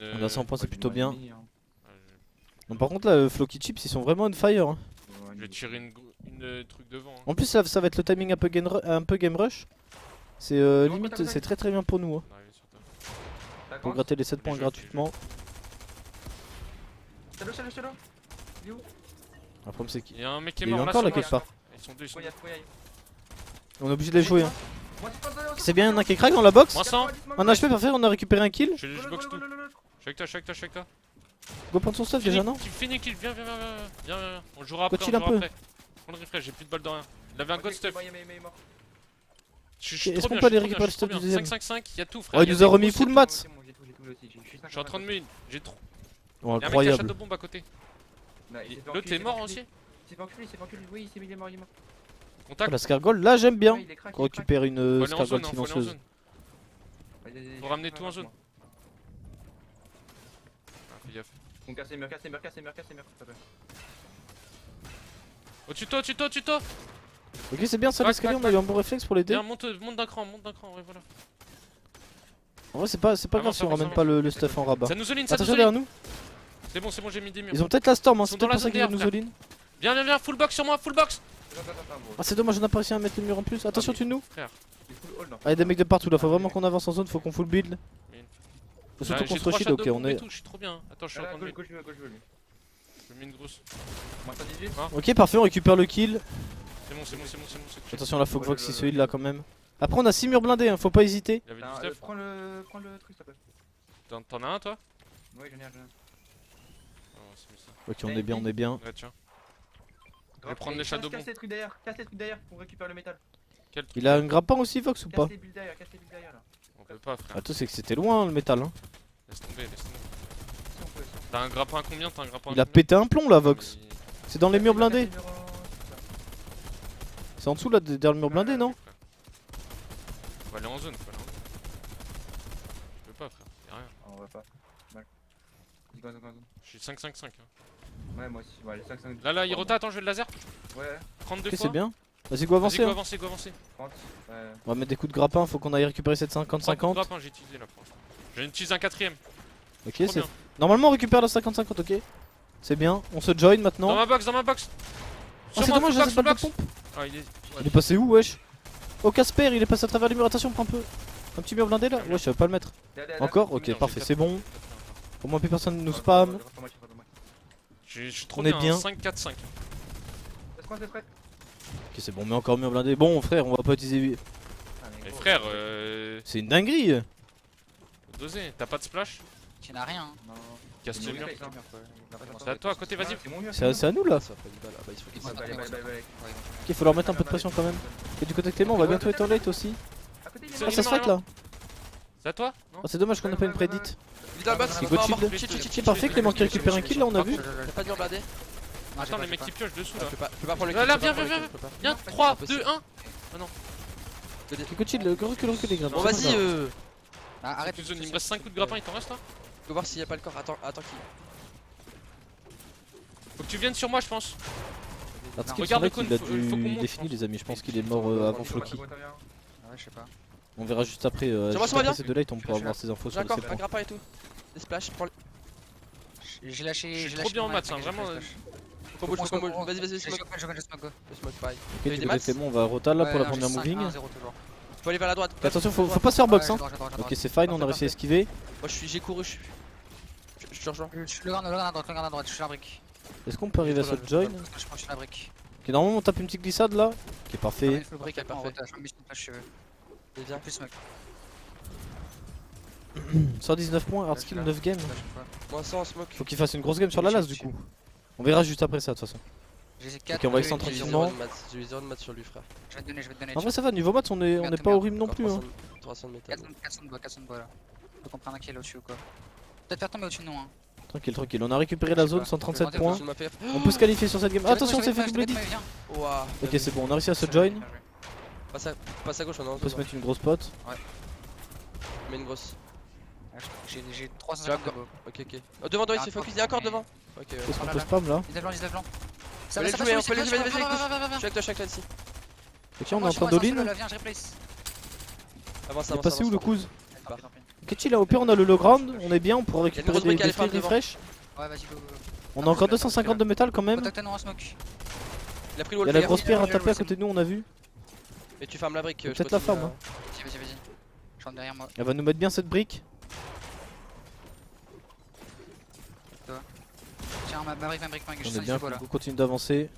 On a 100 points, c'est plutôt bien. Ouais, Bon, par contre là, Flocky Chips ils sont vraiment on fire. Hein. Je vais tirer une truc devant. Hein. En plus ça va être le timing un peu game rush. C'est limite, c'est très bien pour nous. Hein. On arrive sur toi. Pour gratter les 7 points je- gratuitement. Shadow, Shadow, Shadow. Il est où? Le problème c'est qu'il Il y a un mec qui est y a eu mort là encore sur là moi. quelque part. Ils sont deux, ils sont Faut y deux. aller, faut y aller. On est obligé de les jouer. Hein. Moi, tu passes, C'est bien, il y en a qui craque dans la box. Moins 100. Un HP parfait, on a récupéré un kill. Je box tout. Je suis avec toi, je suis avec toi, je suis avec toi. Go prendre son stuff déjà, non? Finis kill, viens. Viens. On jouera après. Chill un peu. Prends le refresh, j'ai plus de balles de rien. Il avait un god stuff. Je suis Est-ce trop qu'on bien, peut aller je suis trop récupérer bien, le stuff du deuxième? 5-5-5, y'a tout frère. Oh, il nous a remis full mats. Je suis en train de me. J'ai trop. Oh, Y'a un mec qui a incroyable. shot de bombe à côté. L'autre est mort aussi. Il s'est enculé, oui, il est mort. Oh, Contact. la Scargol, là j'aime bien. Ouais, il est crack, On récupère une Faut aller en Scargol zone, faut aller en silencieuse. zone. Faut ramener tout en zone. Ah, fais gaffe. On casse les murs, s'il te plaît. Au-dessus de toi. Ok, c'est bien ça Crac, l'escalier, crac, on a eu un bon réflexe pour l'aider. Viens, monte d'un cran, ouais, voilà. En vrai, c'est pas grave si on ramène pas le stuff en rabat. Ça nous zoline, Attention derrière nous. C'est bon, j'ai mis des murs. Ils ont peut-être la storm, hein, Ils c'est sont peut-être dans pour ça la qu'ils zone nous derrière, zoline. Viens, full box sur moi, full box. Ah, c'est dommage, on a pas réussi à mettre le mur en plus. Attention, tu nous. Frère. Ah, y'a des mecs de partout là, faut vraiment qu'on avance en zone, faut qu'on full build. Faut surtout J'ai qu'on se 3 rushide, shots ok, de on bombe et est. tout, je suis trop bien. Attends, je suis en train de mettre. Je mets une grosse. Ok, parfait, on récupère le kill. C'est bon. Attention là, faut que Vox il se heal là quand même. Après, on a 6 murs blindés, hein, faut pas hésiter. Il y avait du stuff. Prends le truc, s'il te plaît. T'en as un toi? Oui, j'en ai un. Oh, c'est mis ça. Ok, on est bien. Ouais, tiens. Je vais prendre les shadow Casse les trucs derrière, pour récupérer le métal. Quel truc? Il a un grappin aussi, Vox ou pas? Casse les bulles derrière là. On peut pas, frère. Ah, toi, c'est que c'était loin le métal. Hein. Laisse tomber. Si on peut, si on T'as un grappin à combien? Il a pété un plomb là, Vox. C'est dans les murs blindés. peut. C'est en dessous là, derrière le mur blindé, non? Faut aller en zone. Je peux pas, frère. Y'a rien. On va pas. Mal. Go. Je suis 5-5-5. Hein. Ouais, moi aussi. Ouais, les 5-5. Là, il rota, attends, je vais le laser. Ouais, 32 Ok, fois. c'est bien. Vas-y, go avancer. Hein. Go avancer. 30. Ouais. On va mettre des coups de grappin, faut qu'on aille récupérer cette 50-50. Grappin, j'ai utilisé là pour l'instant. J'ai utilisé un quatrième. Ok, Trop c'est. bien. Normalement, on récupère la 50-50, ok. C'est bien, on se join maintenant. Dans ma box. Oh, c'est dommage, j'ai pas de pompe. Ah, il est. Il est passé où, wesh? Oh, Casper, il est passé à travers les murs. Attention, prends un peu. Un petit mur blindé là? Ouais, je savais pas le mettre. Encore? Ok, parfait, c'est bon. Au moins, plus personne nous spam. Je suis trop On est bien. 5-4-5. Ok, c'est bon, mais encore mur blindé. Bon, frère, on va pas utiliser. Mais frère, C'est une dinguerie. faut doser. T'as pas de splash? Tu n'as rien. Casse le mur. C'est à toi, à côté, vas-y. C'est à nous là. Ça fait du mal. Ah bah il faut qu'il Ouais, s'appelle. ouais. Ok, faut leur mettre un peu de pression quand même. Et du côté de Clément, on va bientôt être en late aussi. Ah, ça se fight là. C'est à toi? Non? Ah, c'est dommage qu'on a pas une prédit. Vite dans le box. Il go chill. Parfait, Clément qui récupère un kill là, on a vu. Y'a pas de mur blindé. Attends, les mecs qui piochent dessous là. Je peux pas prendre le Là, là, kill, je peux viens, pas viens, prendre le kill, je peux pas. Viens, 3, 2, 1. Go chill, recule les gars. Bon vas-y Arrête. Il me reste 5 coups de grappin, il t'en reste là? Faut voir s'il y a pas le corps. Attends qui. Faut que tu viennes sur moi, je pense. Regarde le cône, il a faut qu'on monte, il est je fini pense. les amis, je pense qu'il est mort avant Flocky. Ouais, je sais pas. On verra juste après. Sur moi, Juste bien. après ces deux lights, on pourra avoir ces infos J'ai sur un le corps, un 7 points. grappin et tout. Des splash, prends le. J'ai lâché. Je suis j'ai trop lâché bien en mon maths, arme, hein, t'inquiète, vraiment. je flash. Combo, vas-y, Je smoke. smoke go. Le smoke pareil. Ok, T'as eu du des côté maths Clément, on va rotal là pour la Ouais, première j'ai moving. 5-1-0 toujours. Faut aller vers la droite. Attention, faut pas se faire box Ouais, hein. j'adore. Ok, c'est fine, on a réussi à esquiver. Moi j'ai couru, je te rejoins. Le garde à droite, je suis la brique. Est-ce qu'on peut arriver à se join? Je pense que je suis la brique. Ok, normalement on tape une petite glissade là. Ok, parfait. Je me brique après en parfait. rotage, je me mets une flash si tu veux. Et viens. Plus smoke. 119 points, hard skill 9 games. Moins 100 en smoke. Faut qu'il fasse une grosse game sur la last du coup. On verra juste après ça de toute façon. J'ai 4. Ok, on va J'ai extendre eu tranquillement. 0 de maths, j'ai eu 0 de maths sur lui frère. Je vais te donner. En vrai ça va, niveau maths on est pas horrible non plus hein. 300 de métal. 400 de bois là. Faut qu'on prenne un kill au-dessus ou quoi. Peut-être faire tomber au-dessus de nous hein. Tranquille, on a récupéré la zone, 137 points. Je m'appelle. On peut se qualifier sur cette game. Attention, c'est fait double dit. Ouah. Ok, c'est bon, on a réussi à se join. Passe à gauche, on est en On peut se zone. mettre une grosse pote. Mets une grosse. J'ai 350 de bois. Ok. Oh, devant toi, il s'est focus, il y a encore devant. Ok, ouais. Est-ce qu'on peut spam là? 19 blancs. On peut les jouer, vas-y. Je suis avec toi ici. Ok, on est en train d'all-in. Viens, je replace. Avance, Il est passé où le cousin? Tant pis. Ok, Ok, chill, au pire on a le low ground, on est bien, on pourra récupérer grosse des brique à free l'épaule devant. refresh. Ouais, vas-y, go, go. On a encore 250 de métal quand même. Contacte nous en smoke. Il a pris Il le wall y a la player. grosse pierre à Ouais, taper ouais, à côté de nous, on a vu. Mais tu farmes la brique. je Peut-être la continue farm, à- hein. Vas-y. Je rentre derrière moi. Elle va nous mettre bien cette brique. Tiens, ma brique, moi, On je est sens bien, du là. on continue d'avancer.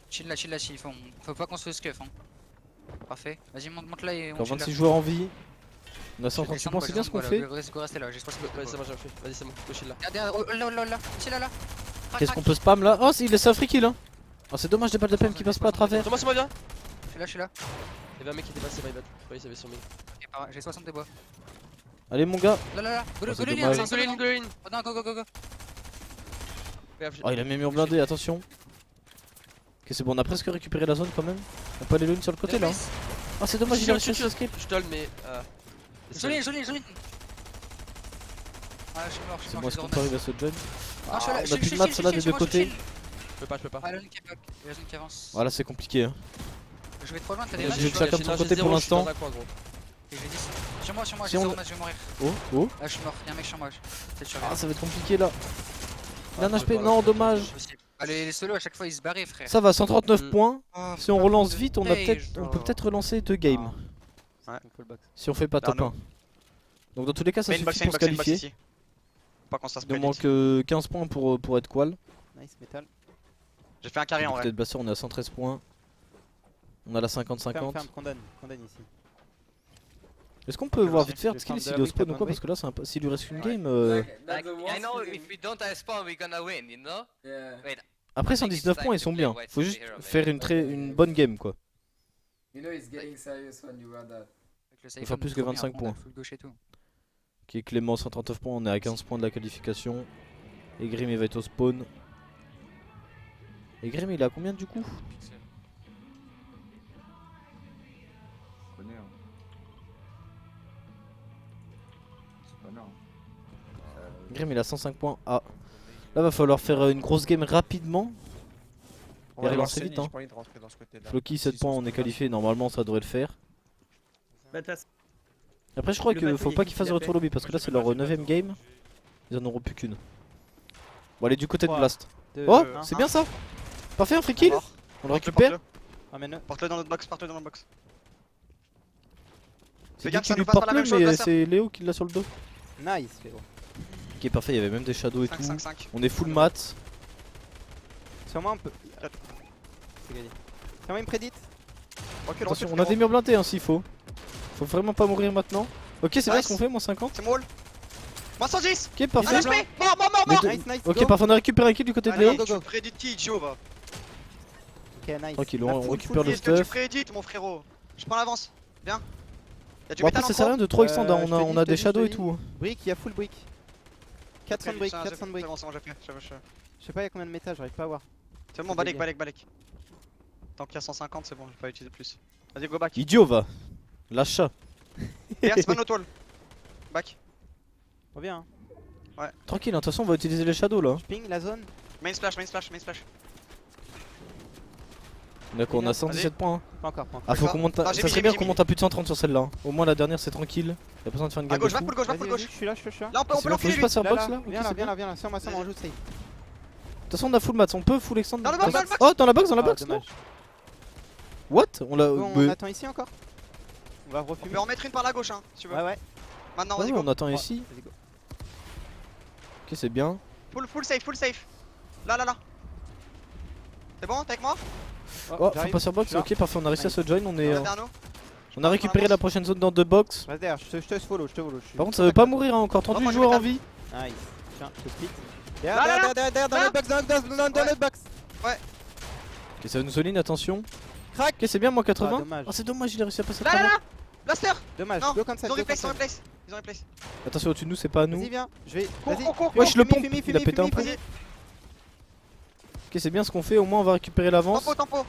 Chill là, faut pas qu'on se scuff. Hein. Parfait. Vas-y, monte là et on Encore chill là. 26 joueurs en vie. On a Je 130 descends, points, c'est bien ce qu'on fait. Go rester là, j'ai 60 Ouais, c'est bon, j'ai fait. Vas-y, c'est bon. Go chill là. Derrière, là. Chill là. Qu'est-ce qu'on peut spam là? Oh, il laisse un free kill hein. Oh, c'est dommage des balles de PM qui passent pas à travers. Thomas, c'est moi, viens. Je suis là. Il y avait un mec qui était passé, my bad. Ouais, il savait sur me. Ok, j'ai 60 de bois. Allez mon gars. Là. Go c'est le dommage. lien, Go in. Oh non, go. Oh, il a mis mur blindé, attention. Ok, c'est bon, on a presque récupéré la zone quand même. On peut aller l'une sur le côté là. Hein. Oh, c'est dommage, il a réussi à escape. Je toll, mais. Joli. Ah, je suis mort, C'est moi, est-ce qu'on peut arriver à ce join? Ah, je suis là, On a plus de mats là des deux côtés. Je peux pas. Ah, la zone qui bloque, la zone qui avance. Voilà, c'est compliqué. Hein. Je vais trop loin, t'as des Vas-y, matchs. je vais chacun de son côté pour l'instant. Et je vais 10. Sur moi, Si j'ai on- 0 match, je vais mourir. Oh. Ah, je suis mort, y'a un mec sur moi. C'est sûr. Ah, ça va être compliqué là. Il a un HP, non, dommage. Allez, les solos à chaque fois ils se barraient, frère. Ça va, 139 Mm. points. Oh, Si on putain, relance de vite, on page, peut peut-être relancer 2 games. Ouais. Si on fait pas top 1. Donc dans tous les cas, ça suffit pour se qualifier. ici. Pas qu'on s'en Il nous manque 15 points pour être qual. Nice metal. J'ai fait un carré en vrai. Peut-être Basser, on est à 113 points. On a la 50-50. Ferme, condamne ici. Est-ce qu'on peut voir je- vite faire je skill ferme s'il de est la au spawn brique, ou quoi? bonne Parce que là, c'est s'il lui reste une game. That's the worst I know feeling. if we don't have spawn, we're gonna win, you know? Yeah. Après 119 points, ils sont bien. Faut juste faire une bonne game quoi. You know it's getting serious when you run that. Avec le safe faire on plus est que trop bien, 25 on a points. full gauche et tout. Ok, Clément 139 points, on est à 15 points de la qualification. Et Grim il va être au spawn. Et Grim il est à combien du coup? Je connais, hein. C'est pas non. Grim il a 105 points. Ah. Là va falloir faire une grosse game rapidement. On Et va relancer lancer vite, hein. J'ai pas envie de rentrer dans ce côté-là. Floki 7 points, on est qualifié, normalement ça devrait le faire. Bah, t'as- Après je crois Le qu'il bateau, faut il pas est qu'ils fassent qui retour lobby parce que là c'est leur 9ème game. Ils en auront plus qu'une. Bon allez du côté de 3, Blast. 2, Oh 1. c'est bien ça. Parfait un free kill. On le récupère. Amène-le. Porte-le dans notre box, porte-le dans notre box. C'est Fais dit gaffe, qu'il ça lui nous passe par porte la le même chose, mais Basser. c'est Léo qui l'a sur le dos. Nice, Féro. Ok parfait, il y avait même des shadows et 5, tout. 5, 5. On est full mat. Sur moi, on peut. C'est gagné. Sur moi, il me prédite. Recule, Attention, recule, on a des murs blindés hein, s'il faut. Faut vraiment pas mourir maintenant. Ok c'est bien Nice. ce qu'on fait, moins 50. C'est mon wall. Moins 110. Ok parfait. Un HP. Mort. Les deux- Nice, nice. Ok go. parfait, on a récupéré un kill du côté de Allez, Léo. tu prédites qui, Joe, va. Ok, nice. Tranquille, Ah, on full, récupère le Qu'est-ce que tu stuff. prédites, mon frérot? Je prends l'avance. Viens. Y'a du Bon après métal ça sert à encore? rien de trop extendre, hein, je te dis, on a je te des dis, shadows je et te tout. Brick, il y a full brick. 400 de brick, Tiens, 400 de brick. C'est bon, c'est bon, j'ai fait. Je sais pas, il y a combien de métal, j'arrive pas à voir. C'est bon, balèque. Tant qu'il y a 150, c'est bon, je vais pas utiliser plus. Vas-y, go back. Idiot va. Lâche ça. Regarde, c'est pas notre wall. Back. Reviens. Hein. Tranquille, hein, de toute façon on va utiliser les shadows là. Je ping la zone. Main splash. D'accord, on a Vas-y. 117 points. Hein. Pas encore, pas encore. Ah faut D'accord. qu'on monte Non, à... j'ai Ça mis, serait bien j'ai qu'on mis. monte à plus de 130 sur celle-là. Hein. Au moins la dernière c'est tranquille. Y'a pas besoin de faire une À game gauche, de va fou. full gauche, va Vas-y, full vas-y, gauche. je suis là, je suis là. Là, on peut C'est bon, faut l'enfiler juste lui. passer un Là, box là, là. Ok, viens c'est là, bien. viens là, sur moi, on joue safe. De toute façon on a full mats, on peut full extend. Dans le box, dans le box. Oh dans la box, Ah, non? dommage. What? On l'a... Bon, on attend ici encore. On va On refumer. peut en mettre une par la gauche, hein, si tu veux. Ouais, ouais. Maintenant, Ouais, vas-y, on go. attend ici. Vas-y, go. Ok c'est bien. Full safe. Là. C'est bon, t'es avec moi? Oh faut j'arrive. passer en box, Je suis là. ok parfait, on a réussi à se join. On est... Reste derrière nous. On a récupéré la prochaine zone dans 2 box. Reste derrière, je te follow, je te follow. Par contre ça veut pas mourir hein, encore moi, 38 je joueurs vais en vie. Nice. Tiens, je te split. Là, là, Derrière, dans là. notre box, dans notre box. Ok ça nous souligne, attention. Crac. Ok c'est bien, moins Ah, 80. dommage. Oh c'est dommage, il a réussi à passer à Là. travers. Blaster. Dommage, Non, go comme ça. Ils ont go replace, comme ça. ils ont replace. Attention au-dessus de nous, c'est pas à nous. Vas-y, viens, je vais. Cours, Vas-y. cours. Wesh le Fumis, pompe, fumis, il a pété un fumis, pont. fumis. Ok c'est bien ce qu'on fait, au moins on va récupérer l'avance. Tempo.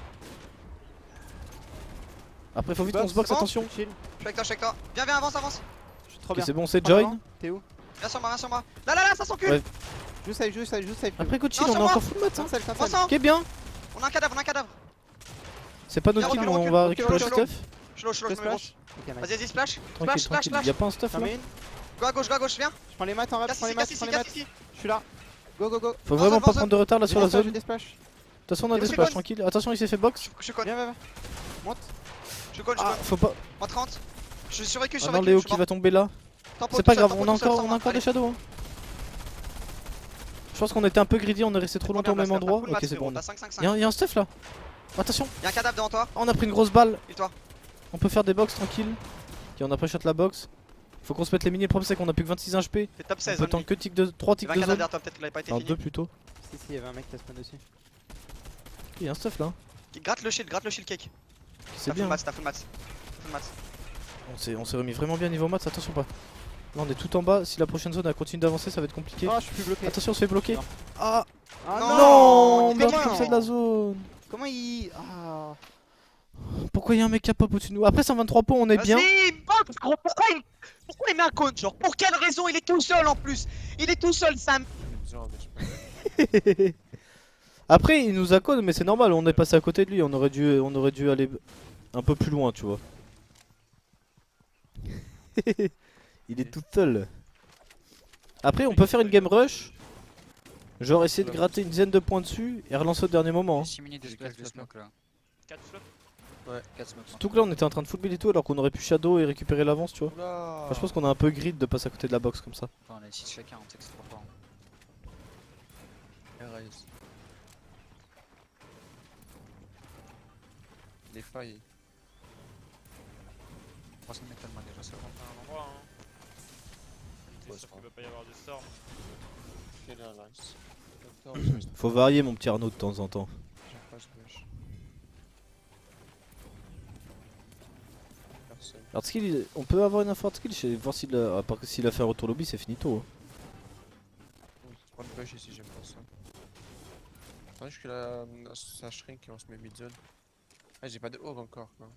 Après faut vite qu'on se boxe, c'est bon attention. Chill, Je suis avec toi. Viens, avance. je suis trop Ok bien. c'est bon, c'est Prends join. l'avant. T'es où? Viens sur moi. Là, ça s'encule. Ouais. Joue safe. Après coup de chill, Non, on sur a moi. encore full mat hein. Cancel. Moi, sans. Ok bien. On a un cadavre. C'est pas notre Viens, kill, mais recule, on va recule, récupérer le recule, stuff. Je low, Je je me splash. Ok, nice. Vas-y, splash. Tranquille, Splash, tranquille. splash. Y'a pas un stuff J'en là? mets une. Go à gauche, viens. Je prends les maths en rap, je prends les maths, je prends les maths. Je suis là. Go, go, go. Faut Dans vraiment zone, pas dans prendre de retard là sur la J'ai zone. des De splash. toute façon, on a Il des fait splash, quoi tranquille. Attention, il s'est fait box. Je colle, Viens, viens, viens. Monte. je colle. Ah, faut pas. En 30. Je suis survécu, Ah non, Léo qui va tomber là. C'est pas grave, on a encore des shadows. Hein. Je pense qu'on était un peu greedy, on est resté trop longtemps au même endroit. Ok, c'est bon. T'as 5-5-5. Y'a un stuff là. Attention, Y'a un cadavre devant toi. on a pris une grosse balle. Et toi? On peut faire des box tranquille. Ok, on a pré-shot la box. Faut qu'on se mette les mini. Le problème c'est qu'on a plus que 26 HP. T'es top On 16. peut tant que 3 Il ticks y avait un de cadavre zone. derrière toi, peut-être qu'il avait pas été Enfin fini. 2 plutôt. Si, si, y'avait un mec qui a spawn dessus. Il y a un stuff là. Gratte le shield cake. C'est bien. T'as full match. On s'est remis vraiment bien niveau maths, attention pas. Là on est tout en bas, si la prochaine zone elle continue d'avancer ça va être compliqué. Oh, je suis plus bloqué. Attention on se fait bloquer. Non. Ah Ah non, il merde fait comme ça de la zone. Comment il. Ah. Pourquoi il y a un mec qui a pop au-dessus de nous? Après 123 points on est bien. Vas-y, box, gros. Pourquoi il met un cône, genre? Pour quelle raison? Il est tout seul en plus. Il est tout seul, Sam. Après il nous a code mais c'est normal, on est passé à côté de lui, on aurait dû aller un peu plus loin tu vois. Il est tout seul. Après on peut faire une game rush. Genre essayer de gratter une dizaine de points dessus et relancer au dernier moment. Hein. 6 minutes de splash de smoke là. 4 flops. 4 smokes. Surtout que là on était en train de football et tout alors qu'on aurait pu shadow et récupérer l'avance tu vois. Oula. Enfin, je pense qu'on a un peu grid de passer à côté de la box comme ça. Enfin, on a 6 chacun, on sait que c'est trop fort. RS. Les failles. 300 mètres tellement déjà, c'est bon. C'est un endroit hein. T'es sûr qu'il va pas y avoir des storms. Faut varier mon petit Arnaud de temps en temps. Hard skill, on peut avoir une info hard skill, je vais voir s'il a, à part que s'il a fait un retour lobby c'est finito. Hein. Prends le push ici, j'aime pas ça. Attends, jusque là, ça shrink et on se met mid-zone. Ah, j'ai pas de hog encore quoi.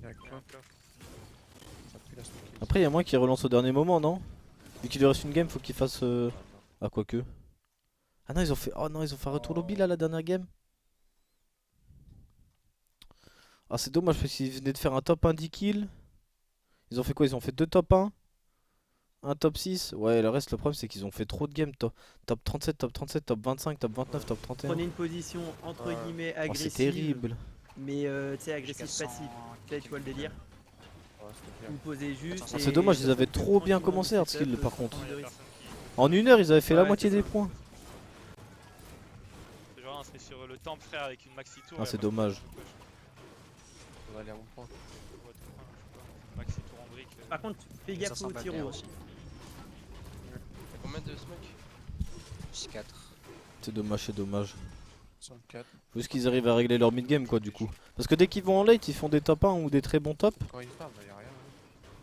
Y'a quoi? Ça pue la smoke. Après il y a moins qui relance au dernier moment non? Vu qu'il lui reste une game faut qu'il fasse ah quoique. Ah non ils ont fait un retour lobby là la dernière game. Ah c'est dommage parce qu'ils venaient de faire un top 1 10 kills. Ils ont fait quoi? Ils ont fait 2 top 1. Un top 6. Ouais le reste le problème c'est qu'ils ont fait trop de games. Top 37, top 37, top 25, top 29, top 31. Prenez une position entre guillemets Oh, agressive. c'est terrible. Mais tu sais, agressif passif. Tu vois le délire. Vous posez juste. Ah, et c'est dommage ils avaient ça trop fait bien tranquillement commencé du hard skill setup, par sans contre. prendre de risque. En une heure ils avaient fait la Ouais, moitié c'est des ça. points. C'est genre on se met sur le temple frère avec une maxi tour. Ah, et c'est après, dommage. On va aller à mon point. on voit tout, hein, je sais pas. Maxi tour en brique. Par contre, fais gaffe au tiro. aussi. Y'a combien de smoke? 6-4. C'est dommage, c'est dommage. 64. Faut juste qu'ils arrivent à régler leur mid-game quoi du coup. Parce que dès qu'ils vont en late ils font des top 1 ou des très bons tops. Quand il farm, bah y'a rien.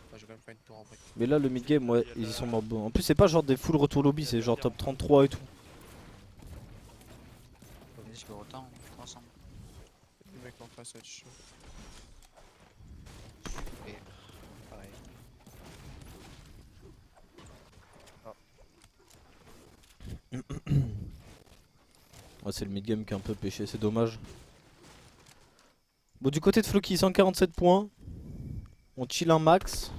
Moi j'ai quand même fait une tour en brique. Mais là le mid-game ouais ils y sont morts bon. En plus c'est pas genre des full retour lobby, c'est genre top 33 et tout. Vas-y, je peux autant, ensemble. Le mec en face va être chaud. Et Pareil. Ouais c'est le mid-game qui est un peu péché, c'est dommage. Bon du côté de Floki 147 points. On chill un max.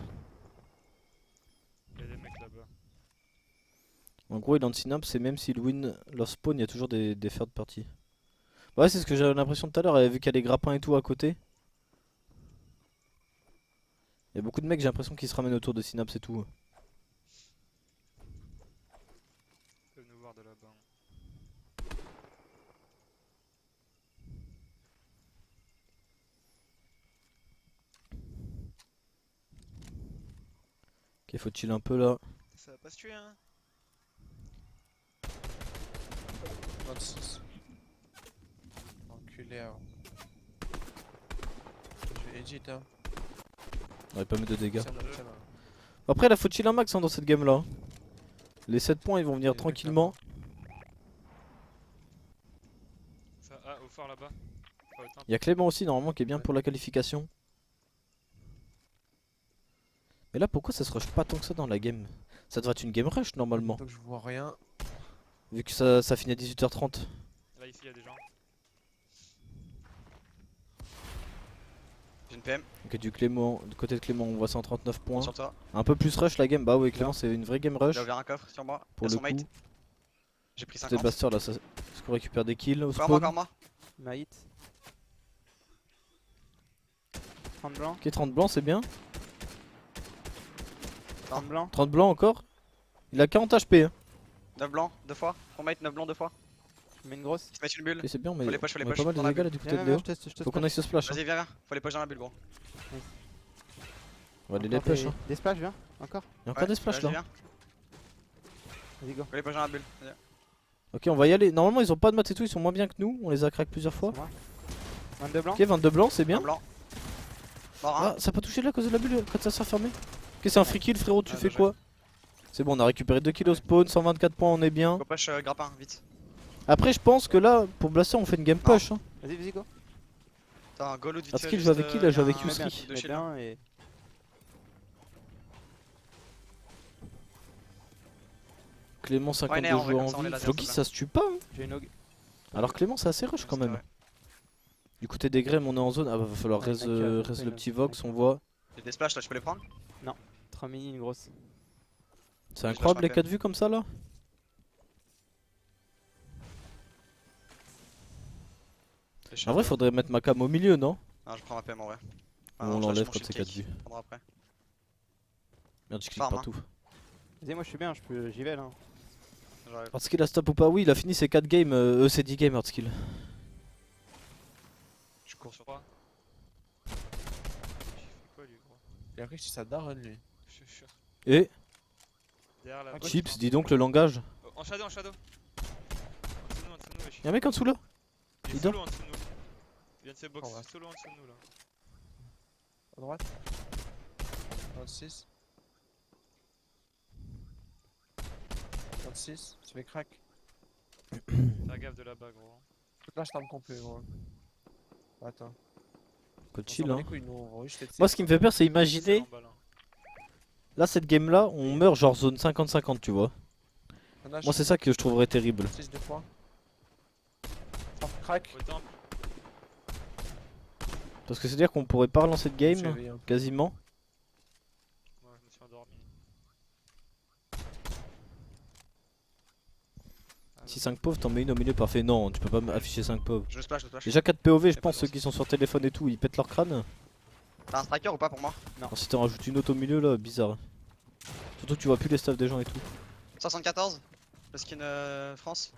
Il y a des mecs là-bas. En gros il en synapse et même s'il win leur spawn il y a toujours des third party. Ouais c'est ce que j'avais l'impression tout à l'heure, vu qu'il y a les grappins et tout à côté. Il y a beaucoup de mecs j'ai l'impression qui se ramènent autour de synapse et tout. Ils peuvent nous voir de là-bas. Ok faut chill un peu là. Ça va pas se tuer, hein. 26. Enculé avant. Je vais edit hein. On va pas mettre de dégâts. Ça va. Après là faut chill un max hein, dans cette game là. Les 7 points ils vont venir Et tranquillement. Ça, ah, au fort là-bas. Pas le temple. Il y a Clément aussi normalement qui est bien pour la qualification. Mais là pourquoi ça se rush pas tant que ça dans la game? Ça devrait être une game rush normalement. Donc je vois rien. Vu que ça finit à 18h30. Là ici il y a des gens. J'ai une PM. Ok, du Clément, du côté de Clément, on voit 139 points. Sur toi. Un peu plus rush la game. Bah oui, Clément, c'est une vraie game rush. Il a ouvert un coffre sur moi. Pour Il a le son mate. coup, J'ai pris c'était 50. Blaster là, ça... est-ce qu'on récupère des kills au Encore moi, spawn? encore moi. Ma hit. 30 blanc. Ok, 30 blancs, c'est bien. 30 blanc. 30 blancs encore. Il a 40 HP. Hein. 9 blancs, 2 fois. Ton mate, 9 blancs, 2 fois. Je mets une grosse. Il se met une bulle. Ok, c'est bien, mais Faut les push, faut les on a push. pas mal Dans de la dégâts là bulle. du côté Viens, de viens, Léo. je teste, Faut qu'on aille se splash. Hein. Vas-y, viens. Faut les push dans la bulle, gros. On va aller les Encore push. Hein. Des splash, viens. Encore. Il y a encore des splash Vas-y, là. viens. Vas-y, go. Faut les push dans la bulle. Vas-y. Ok, on va y aller. Normalement, ils ont pas de mat et tout, ils sont moins bien que nous. On les a crack plusieurs fois. C'est moi. 22 blanc. Ok, 22 blancs, c'est bien. Un blanc. Mort un. Ah, ça a pas touché là à cause de la bulle quand ça s'est fermé. Ok, c'est un free kill, frérot. Tu Ah, fais bien quoi? C'est bon, on a récupéré 2 kills au spawn, 124 points, on est bien. Go push grappin, vite. Après, je pense que là, pour Blaster, on fait une game push. Hein. Vas-y, vas-y, go. T'as un golo vite Parce fait, qu'il juste, joue avec qui, là, il joue y a avec un- Yusri. de Mets shield. bien et. Clément, 52 Ouais, on va joueurs comme ça, on en les vie. laser, Floki, c'est ça se tue pas. Hein. J'ai une og. Alors, Clément, c'est assez rush quand même. Du côté des Grèmes, on est en zone. Ah, bah, va falloir Ouais, raise, mec, raise ouais, le ouais. petit Vox, on voit. J'ai des splash là, je peux les prendre? 3 mini, une grosse. C'est incroyable les pas 4 vues comme ça là. En vrai, faudrait mettre ma cam au milieu, non? Non, je prends ma PM en vrai. Ou non, on je lâche l'enlève mon comme c'est shield 4 cake. vues. On prendra après. Merde, je clique Farm, hein. partout. Vas-y, moi je suis bien, j'y vais là. J'arrive. Hardskill a stop ou pas? Oui, il a fini ses 4 games. C'est 10 games Hardskill. Je cours sur Quoi quoi lui gros? Il a pris si ça darren lui. Je suis sûr. Et Derrière la Ok. gauche. Chips, dis donc le langage. En shadow, en shadow. En dessous de nous, wesh. Y'a un mec en dessous là? Il est il dort. solo en dessous de nous. Il vient de ses box, Oh, ouais. solo en dessous de nous là. À droite. 26. 26. Tu fais crack. Faire gaffe de là-bas gros. Toute la arme complet gros. Attends. Code On s'en chill bat hein. les couilles, nous, on va juste être Moi, safe. ce qui me fait peur, c'est imaginer. C'est en balle, hein. Là, cette game là, on meurt genre zone 50-50, tu vois. On a Moi, c'est ça que je trouverais terrible. 6 2 fois. Crack. Autant. Parce que c'est à dire qu'on pourrait pas relancer de Je suis game, éveillé un peu. quasiment. Moi je me suis endormi. Si 5 pauvres, t'en mets une au milieu, parfait. Non, tu peux pas afficher 5 pauvres. Je splash, je splash. Déjà 4 POV, je pas pense, de ceux chance. qui sont sur téléphone et tout, ils pètent leur crâne. T'as un striker ou pas pour moi? Alors, si t'en rajoutes une autre au milieu là, bizarre. Surtout que tu vois plus les stuffs des gens et tout. 74. Le skin France.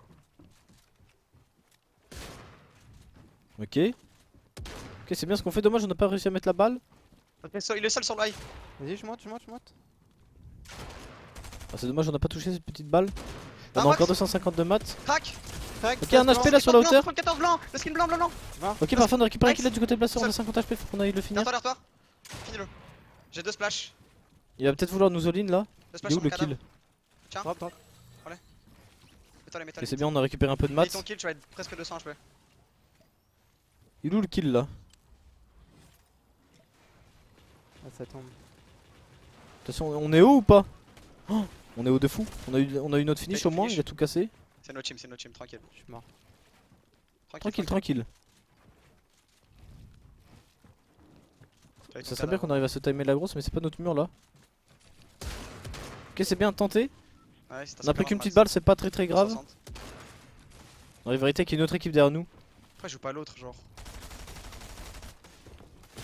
Ok. Ok, c'est bien ce qu'on fait. Dommage, on n'a pas réussi à mettre la balle. Il est seul sur le live. Vas-y, je monte. Ah, c'est dommage, on n'a pas touché cette petite balle. On Ah, a Max. encore 250 de maths. Crack. Ok, un HP là sur la hauteur. 14 blanc. Le skin blanc, blanc, blanc. Ok, parfait, on a récupéré un Max. kill là du côté de Blaster. On a Seul. 50 HP, faut qu'on aille le finir. Derrière toi, derrière toi. Finis-le. J'ai 2 splash. Il va peut-être vouloir nous all-in là. 2 Il splash est où sur le mon kill? cadavre. Drop, drop. Mets-toi les, mets-toi Ok, les. c'est bien, on a récupéré un peu de Fais maths. ton kill, tu vas être presque 200 HP. Il est où le kill là? Ah, ça tombe. Attention, on est haut ou pas? Oh, on est haut de fou. On a eu notre finish Fake au moins, finish. il a tout cassé. C'est notre team, tranquille. Je suis mort. Tranquille. Ça serait bien qu'on arrive à se timer la grosse, mais c'est pas notre mur là. Ok, c'est bien tenté. Ouais, si t'as On a plus 50 qu'une petite max. balle, c'est pas très grave. 60. Dans la vérité, qu'il y a une autre équipe derrière nous. Après, je joue pas l'autre, genre.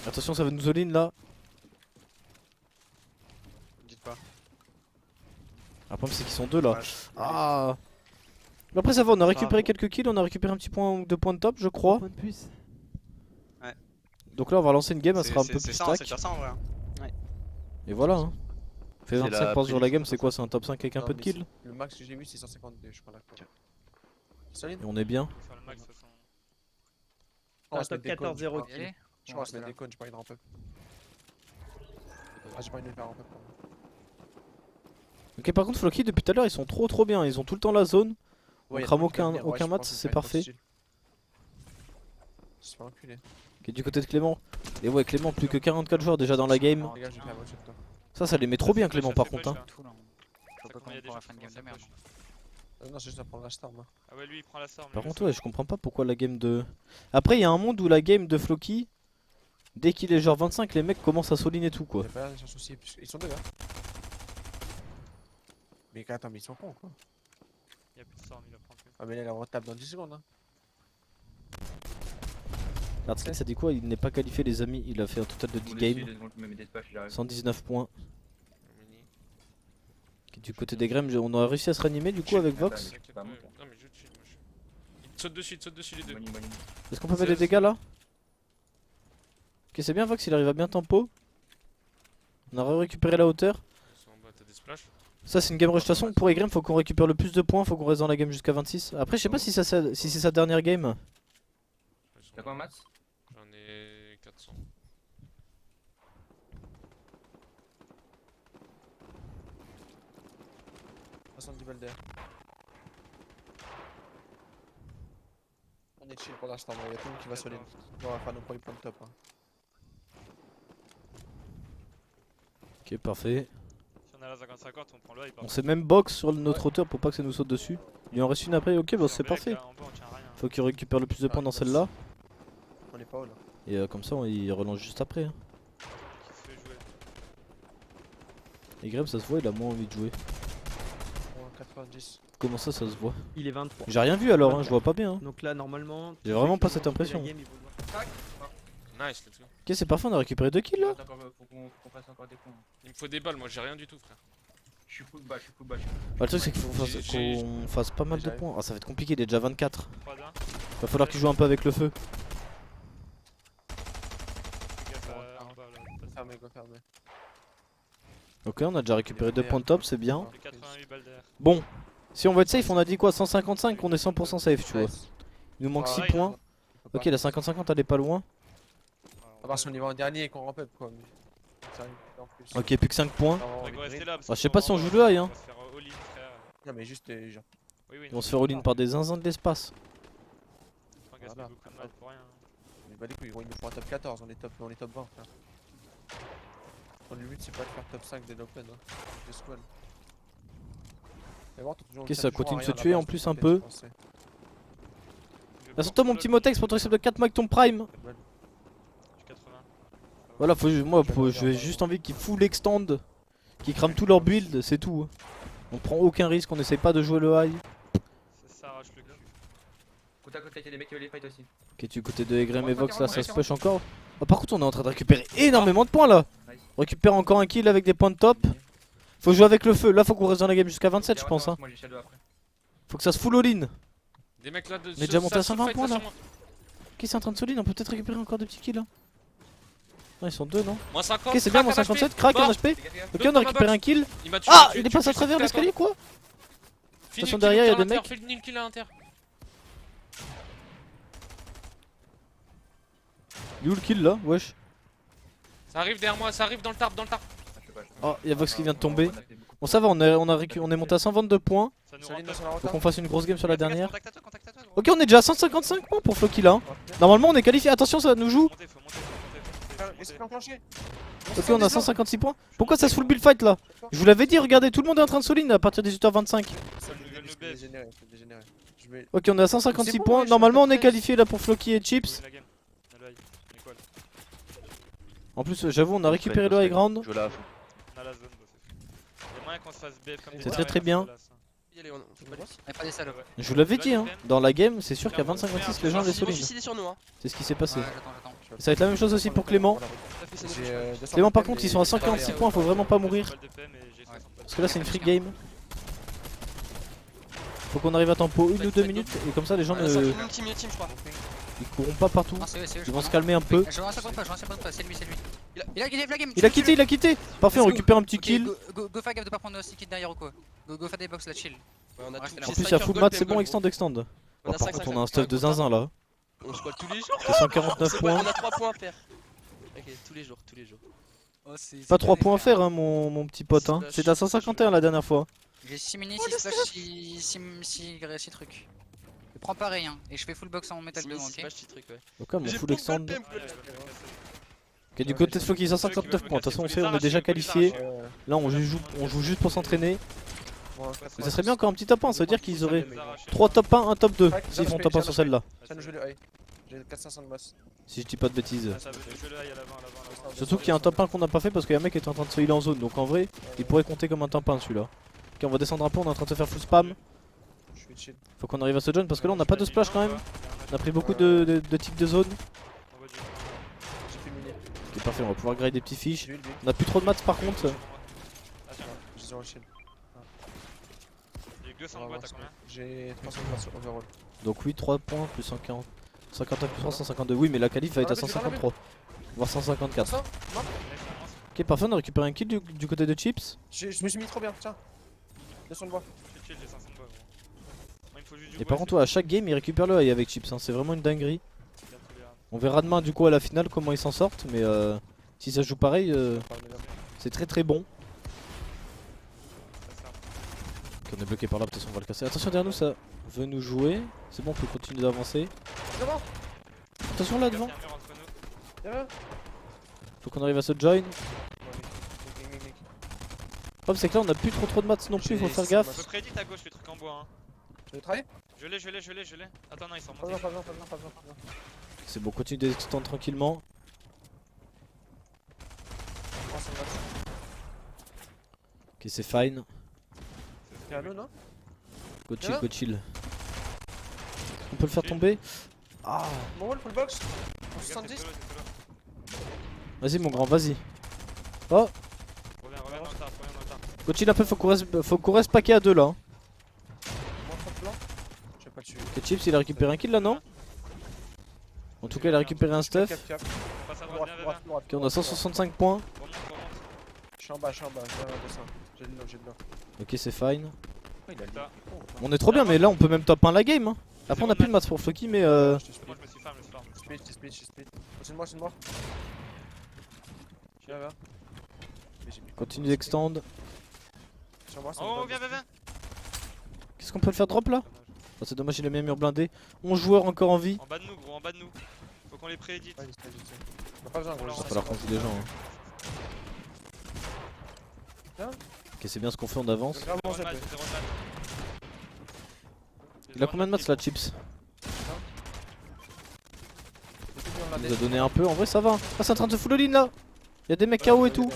Attention, ça va nous all-in là. Me dites pas. Le problème, c'est qu'ils sont deux là. Ouais, Ah. Mais après, ça va, on a récupéré Bravo. quelques kills, on a récupéré un petit point de points de top, je crois. Point de plus. Donc là, on va lancer une game, elle C'est- sera un c'est- peu c'est plus ça, stack. c'est faire ça en vrai. hein. Et voilà. Hein. Fait C'est 25 la points sur la game, prédiction, c'est quoi? C'est un top 5 avec un Non, peu de mais kills. Le max que j'ai vu c'est 152 je crois là. Solide. Et on est bien. Faire le max de toute façon. On va se top mettre des cônes, 14-0 je crois. kill. Je crois qu'on va se mettre des cônes, j'ai pas envie de ramp up. Ah, j'ai pas envie de le faire ramp up. pardon. Ok, par contre, Floki, depuis tout à l'heure, ils sont trop bien. Ils ont tout le temps la zone. On Ouais, y a crame trop de aucun venir, ouais, je mat, pense que c'est ça va être parfait. hostile. Je suis pas enculé. Ok, du côté de Clément. Et ouais, Clément, plus que 44 joueurs déjà dans la game. Les gars, j'ai fait la moitié de toi. Ça les met trop bien, Ça fait Clément, flash, par ça fait contre. Hein. flash, là. Tout là. Je vois Ça pas commence, il y a comment on des pourra gens faire une qui game de merde. flash. Non, c'est juste à prendre la star moi. Ah ouais, lui il prend la storm. Par lui, contre, c'est ouais, je comprends pas pourquoi la game de. Après, il y a un monde où la game de Floki, Dès qu'il est genre 25, les mecs commencent à soline et tout quoi. Y'a pas sans souci, ils sont deux là. Mais attends, mais ils sont cons quoi. Y'a plus de storm, il la prend plus. Ah, mais là, il retape dans 10 secondes. Hein. Hardskill ça dit quoi? Il n'est pas qualifié les amis, il a fait un total de 10 games. 119 points. Du côté des Grêmes, on a réussi à se ranimer du coup avec Vox. Non, mais je chill, moi. Il te saute dessus les deux. Est-ce qu'on peut mettre des dégâts là? Ok, c'est bien Vox, il arrive à bien tempo. On a récupéré la hauteur. Ils sont en bas, t'as des splashs. Ça c'est une game rush. De toute façon pour Egrem faut qu'on récupère le plus de points, faut qu'on reste dans la game jusqu'à 26. Après je sais pas si c'est sa dernière game. T'as quoi, Mats? J'en ai 400. balles d'air. On est chill pour l'instant, il y a tout le monde qui va sur les. On va faire nos premiers points de top. Hein. Ok parfait. Si on a la 50-50 on prend le high. On s'est même box sur notre hauteur pour pas que ça nous saute dessus. Il en reste une après, ok bah c'est parfait. Faut qu'il récupère le plus de points dans celle-là. On est pas haut là. Et comme ça il relance juste après. Hein. Et Greb ça se voit, il a moins envie de jouer. 90. Comment ça se voit? Il est 23. J'ai rien vu alors, hein, je vois pas bien. Hein. Donc là normalement. J'ai vraiment pas cette impression. Nice, let's go. Ok c'est parfait, on a récupéré 2 kills là. Faut qu'on fasse encore des points. Il me faut des balles, moi j'ai rien du tout frère. Je suis full bas, je suis full bas. Bah, le truc c'est qu'il faut qu'on fasse pas mal de points. Ah ça va être compliqué, il est déjà 24. Va falloir qu'il joue un peu avec le feu. Fermé, go fermé. Ok on a déjà récupéré 2 points de top, c'est bien. 88 balles d'air. Bon, si on veut être safe on a dit quoi? 155, on est 100% safe tu vois. Il nous manque 6 points. Ok la 50-50 elle est pas loin. À part si on y va en dernier et qu'on ramp up quoi. Ok plus que 5 points. Ah, je sais pas si on joue le high hein. Non mais juste genre. Ils vont se faire all-in par des zinzins de l'espace. Mais bah du coup ils nous font un top 14, on est top 20 frère. Le but c'est pas de faire top 5 des open hein. Des squads. Ok ça continue de se tuer en plus un peu. Là sur toi mon petit Motex pour te recevoir de 4 mois avec ton prime. Voilà j'ai juste envie qu'ils full extend, qu'ils crament tout leur build, c'est tout. On prend aucun risque, on essaye pas de jouer le high. Ça arrache le cul. Côte à côté, y'a des mecs qui veulent les fight aussi. Ok du côté de Egrem et Vox là ça se push encore. Oh, par contre on est en train de récupérer énormément de points là. On récupère encore un kill avec des points de top. Faut jouer avec le feu, là faut qu'on reste dans la game jusqu'à 27 je pense hein. Faut que ça se full all-in. Des mecs là de. On est déjà monté à 120 points là. Ok c'est en train de all-in, on peut peut-être récupérer encore des petits kills là. Non ils sont deux non. Moins 50. Ok c'est bien, moins 57, crack un HP. Ok on a récupéré un kill. Il Ah il est passé à travers l'escalier quoi. Attention derrière y'a des mecs. Fais le nul kill à l'inter. Il est où le kill là? Wesh. Ça arrive derrière moi, ça arrive dans le tarp, Oh y'a Vox qui vient de tomber. Bon ça va on est monté à 122 points. Faut qu'on fasse une grosse game sur la dernière. Ok on est déjà à 155 points pour Floki là. Normalement on est qualifié, attention ça nous joue. Ok on a 156 points. Pourquoi ça se fout le build fight là? Je vous l'avais dit, regardez tout le monde est en train de soline à partir des 18h25. Ok on est à 156 points, normalement on est qualifié là pour Floki et Chips. En plus j'avoue on a récupéré le high ground. C'est très très bien. Je vous l'avais dit hein, dans la game c'est sûr qu'à 25-26 les gens les soline. C'est ce qui s'est passé. Ça va être la même chose aussi pour Clément. Clément par contre ils sont à 146 points, faut vraiment pas mourir. Parce que là c'est une free game. Faut qu'on arrive à tempo 1 ou 2 minutes et comme ça les gens ne... Ils courront pas partout. Ils vont se calmer un peu. Il a quitté. Parfait on récupère un petit kill. Go faire gaffe de pas prendre aussi kill derrière ou quoi. Go faire des box là chill. En plus il y a full mat, c'est bon, extend. Par contre on a un stuff de zinzin là. On squat tous les jours. C'est 149 points. On a 3 points à faire. Ok, tous les jours. Pas 3 points à faire hein mon petit pote hein. C'était à 151 la dernière fois. J'ai 6 minutes, 6 flash, 6 trucs. Je prends pareil hein, et je fais full box en métal devant, ok. Ok mon full extend. Ok du côté de Floki 159 points, de toute façon on est déjà qualifié. Là on joue juste pour s'entraîner. Mais ça serait bien encore un petit top 1, ça veut dire qu'ils auraient 3 top 1, un top 2 s'ils font top 1 sur celle-là. J'ai 400 de masse. Si je dis pas de bêtises. Ah, ça veut je le high à l'avant, à l'avant. Surtout qu'il y a un top 1 qu'on n'a pas fait parce qu'il y a un mec qui était en train de se heal en zone. Donc en vrai, il pourrait compter comme un top 1 celui-là. Ok, on va descendre un peu, on est en train de se faire full spam. Je suis chill. Faut qu'on arrive à se join parce que là on n'a pas de splash quand même. On a pris beaucoup de types de zone. J'ai plus mini. Ok, parfait, on va pouvoir grind des petits fiches. J'ai eu le but. On a plus trop de mats par contre. J'ai 0 shield. J'ai 200 On va boîtes, voir t'as combien? J'ai 300 de masse sur overall. Donc oui, 3 points plus 140. 51 plus 3, 152. Oui, mais la qualif va être à 153. Voire 154. 300 Non. Ok, parfait, on a récupéré un kill du côté de Chips. Je me suis mis trop bien, tiens. Descends le bois. Je suis chill, j'ai 500 bois, gros. Moi, il me faut juste du Et bois, par contre, ouais, à chaque game, il récupère le high avec Chips. Hein. C'est vraiment une dinguerie. c'est bien tous les rounds. On verra demain du coup à la finale comment ils s'en sortent. Mais si ça joue pareil, c'est très très bon. Ça sert. Ok, on est bloqué par là, peut-être on va le casser. Attention derrière nous, ça veut nous jouer. C'est bon, on peut continuer d'avancer. Devant. Attention là devant. Il y a un mur entre nous. Derrière. Faut qu'on arrive à se join. Mec. Le problème c'est que là on a plus trop de mats non plus, faut J'ai faire 100 gaffe. mats. Je peux prédit à gauche les trucs en bois. Hein. Tu veux travailler? Je l'ai. Attends, non, ils sont Pas remontés. besoin, pas besoin. C'est bon, continue d'extendre tranquillement. 300 de masse. Ok, c'est fine. T'es à l'eau, non? Go chill, Là go chill. On peut le faire tomber. Ah, Mon wall, full box. Regarde, 70. c'est solo, c'est solo. vas-y mon grand, vas-y. Oh, Reviens dans le tas, reviens dans le tas. go chill un peu, faut qu'on reste paquet à deux là. hein. Moi, trop blanc. Je vais pas le tuer. Ok, Chips il a récupéré un kill là, non? En tout cas, il a récupéré un stuff. Cap. On passe à droite, Droite, viens, droite, viens. droite. Ok, on a 165 points. Remonte. Je suis en bas. J'ai un dessin. J'ai de l'eau. Ok, c'est fine. Ça. On est trop bien, mais là on peut même top 1 la game. Hein. Après, on a plus de mats pour Floki, mais Je te Moi, je me suis farm, split. Continue-moi. Je suis là. Mais j'ai mis. continue d'extend. Sur moi, ça Oh, me viens. Qu'est-ce qu'on peut le faire drop là? Oh, c'est dommage, il a mis un mur blindé. 11 joueurs encore en vie. En bas de nous, gros, en bas de nous. Faut qu'on les préédite. Ouais, T'as pas besoin, gros. Alors, Il va falloir qu'on joue des gens. Hein. Bien. Ok, c'est bien ce qu'on fait, on avance. Vraiment, Zéro de j'ai match, fait. zéro de match. Il a combien de mats là, Chips? Il nous a donné un peu, en vrai ça va. Ah, c'est en train de se full all-in là. Il y a des mecs KO et tout.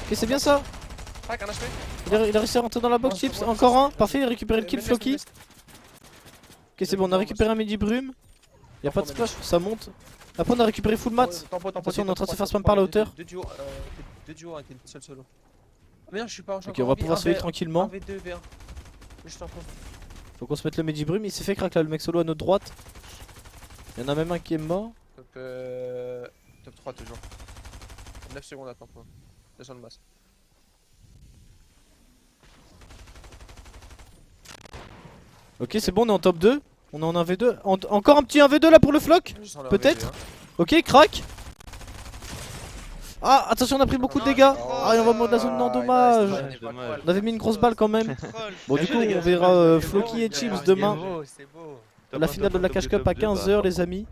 Ok, c'est bien ça. Crac, un HP. Il a réussi à rentrer dans la box, Chips. Encore un. Parfait, il a récupéré le kill Floki. Ok, c'est bon, on a récupéré un midi brume. Y'a pas de splash, ça monte. Après, on a récupéré full mats. Attention, on est en train de se faire spam par la hauteur. Deux duos avec une seule solo. Ah merde, je suis pas en Ok, on va pouvoir se heal tranquillement. V2, V1. Je t'en prie. Faut qu'on se mette le midi brume. Il s'est fait crack là, le mec solo à notre droite. Il y en a même un qui est mort. Top 3 toujours. 9 secondes à temps pour. Descends de masse. Ok, c'est bon, on est en top 2. On est en 1v2. Encore un petit 1v2 là pour le floc. Je sens le Peut-être. RVD, hein. Ok, crack. Ah, attention, on a pris beaucoup de dégâts. Ah, et on va mordre la zone, non, dommage. Ouais, dommage. On avait mis une grosse balle quand même. Troll. Bon, du coup, on verra Floki et Chips demain. La finale de la Cash Cup à 15h, les amis.